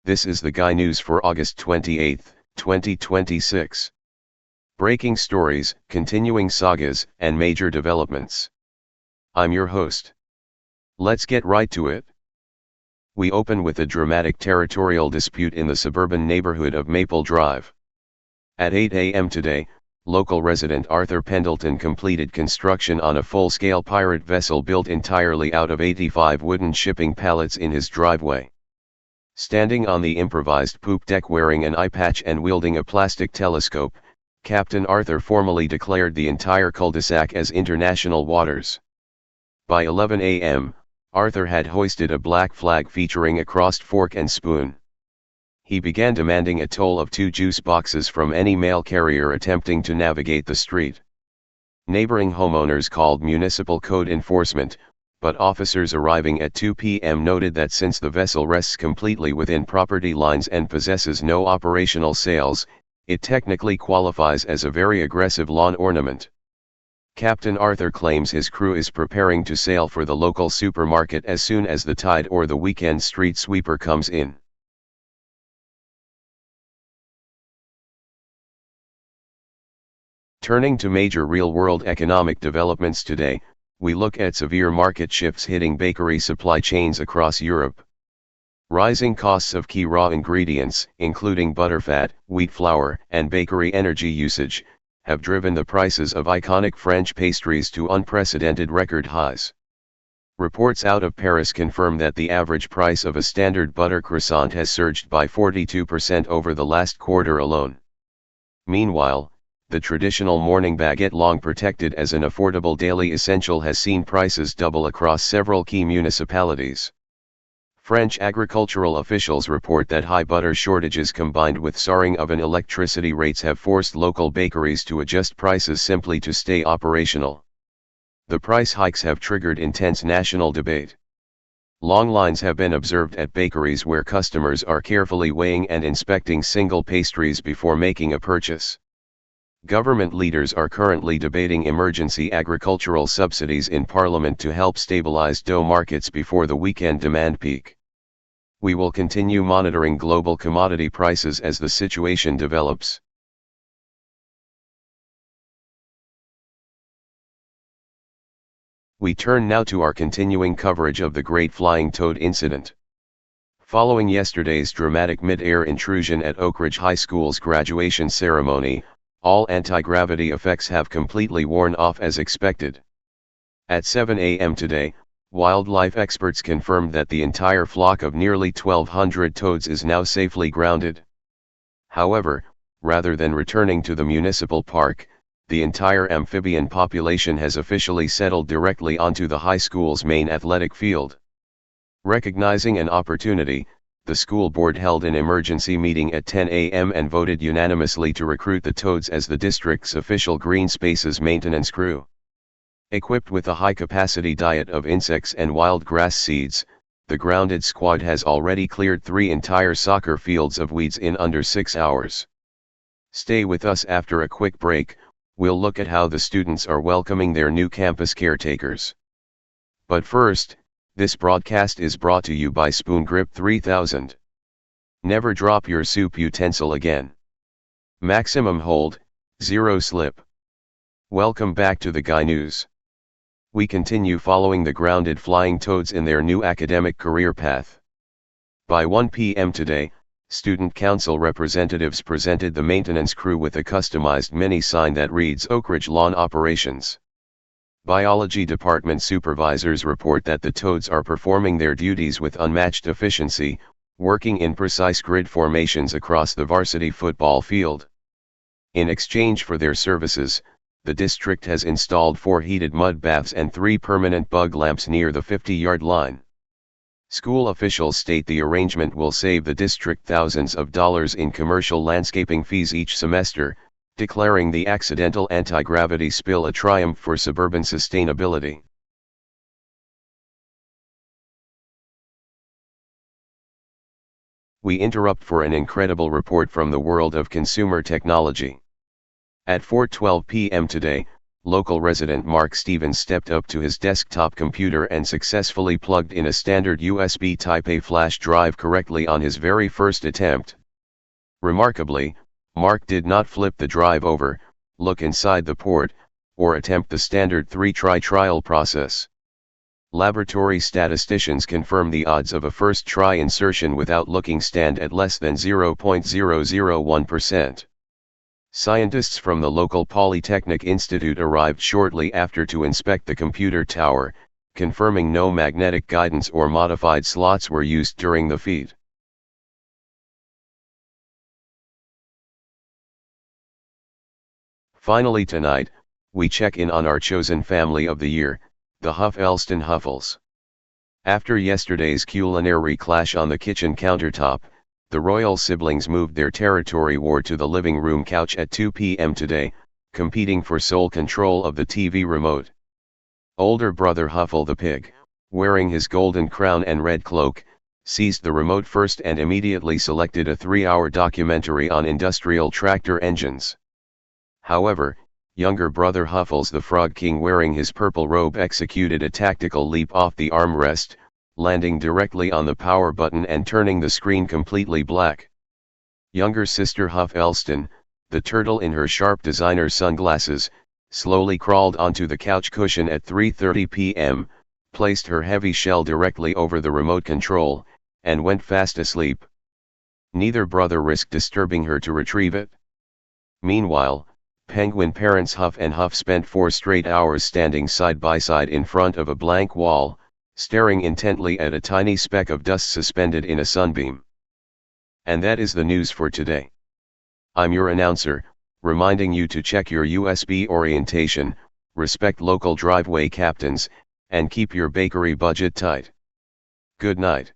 This is the Guy News for August 28, 2026. Breaking stories, continuing sagas, and major developments. I'm your host. Let's get right to it. We open with a dramatic territorial dispute in the suburban neighborhood of Maple Drive. At 8 a.m. today, local resident Arthur Pendleton completed construction on a full-scale pirate vessel built entirely out of 85 wooden shipping pallets in his driveway. Standing on the improvised poop deck wearing an eye patch and wielding a plastic telescope, Captain Arthur formally declared the entire cul-de-sac as international waters. By 11 a.m., Arthur had hoisted a black flag featuring a crossed fork and spoon. He began demanding a toll of 2 juice boxes from any mail carrier attempting to navigate the street. Neighboring homeowners called municipal code enforcement, but officers arriving at 2 p.m. noted that since the vessel rests completely within property lines and possesses no operational sails, it technically qualifies as a very aggressive lawn ornament. Captain Arthur claims his crew is preparing to sail for the local supermarket as soon as the tide or the weekend street sweeper comes in. Turning to major real-world economic developments today, we look at severe market shifts hitting bakery supply chains across Europe. Rising costs of key raw ingredients, including butterfat, wheat flour, and bakery energy usage, have driven the prices of iconic French pastries to unprecedented record highs. Reports out of Paris confirm that the average price of a standard butter croissant has surged by 42% over the last quarter alone. Meanwhile, the traditional morning baguette, long protected as an affordable daily essential, has seen prices double across several key municipalities. French agricultural officials report that high butter shortages combined with soaring oven electricity rates have forced local bakeries to adjust prices simply to stay operational. The price hikes have triggered intense national debate. Long lines have been observed at bakeries where customers are carefully weighing and inspecting single pastries before making a purchase. Government leaders are currently debating emergency agricultural subsidies in Parliament to help stabilize dough markets before the weekend demand peak. We will continue monitoring global commodity prices as the situation develops. We turn now to our continuing coverage of the Great Flying Toad incident. Following yesterday's dramatic mid-air intrusion at Oak Ridge High School's graduation ceremony, all anti-gravity effects have completely worn off as expected. At 7 a.m. today, wildlife experts confirmed that the entire flock of nearly 1,200 toads is now safely grounded. However, rather than returning to the municipal park, the entire amphibian population has officially settled directly onto the high school's main athletic field. Recognizing an opportunity, the school board held an emergency meeting at 10 a.m. and voted unanimously to recruit the toads as the district's official green spaces maintenance crew. Equipped with a high-capacity diet of insects and wild grass seeds, the grounded squad has already cleared 3 entire soccer fields of weeds in under 6 hours. Stay with us. After a quick break, we'll look at how the students are welcoming their new campus caretakers. But first, this broadcast is brought to you by Spoon Grip 3000. Never drop your soup utensil again. Maximum hold, zero slip. Welcome back to the Guy News. We continue following the grounded flying toads in their new academic career path. By 1 p.m. today, student council representatives presented the maintenance crew with a customized mini sign that reads Oak Ridge Lawn Operations. Biology department supervisors report that the toads are performing their duties with unmatched efficiency, working in precise grid formations across the varsity football field. In exchange for their services, the district has installed 4 heated mud baths and 3 permanent bug lamps near the 50-yard line. School officials state the arrangement will save the district thousands of dollars in commercial landscaping fees each semester, declaring the accidental anti-gravity spill a triumph for suburban sustainability. We interrupt for an incredible report from the world of consumer technology. At 4:12 p.m. today, local resident Mark Stevens stepped up to his desktop computer and successfully plugged in a standard USB Type-A flash drive correctly on his very first attempt. Remarkably, Mark did not flip the drive over, look inside the port, or attempt the standard 3-try trial process. Laboratory statisticians confirm the odds of a first-try insertion without looking stand at less than 0.001%. Scientists from the local Polytechnic Institute arrived shortly after to inspect the computer tower, confirming no magnetic guidance or modified slots were used during the feat. Finally tonight, we check in on our chosen family of the year, the Huff-Elston Huffles. After yesterday's culinary clash on the kitchen countertop, the royal siblings moved their territory war to the living room couch at 2 p.m. today, competing for sole control of the TV remote. Older brother Huffle the pig, wearing his golden crown and red cloak, seized the remote first and immediately selected a 3-hour documentary on industrial tractor engines. However, younger brother Huffles the Frog King, wearing his purple robe, executed a tactical leap off the armrest, landing directly on the power button and turning the screen completely black. Younger sister Huff-Elston, the turtle in her sharp designer sunglasses, slowly crawled onto the couch cushion at 3:30 p.m., placed her heavy shell directly over the remote control, and went fast asleep. Neither brother risked disturbing her to retrieve it. Meanwhile, penguin parents Huff and Huff spent 4 straight hours standing side by side in front of a blank wall, staring intently at a tiny speck of dust suspended in a sunbeam. And that is the news for today. I'm your announcer, reminding you to check your USB orientation, respect local driveway captains, and keep your bakery budget tight. Good night.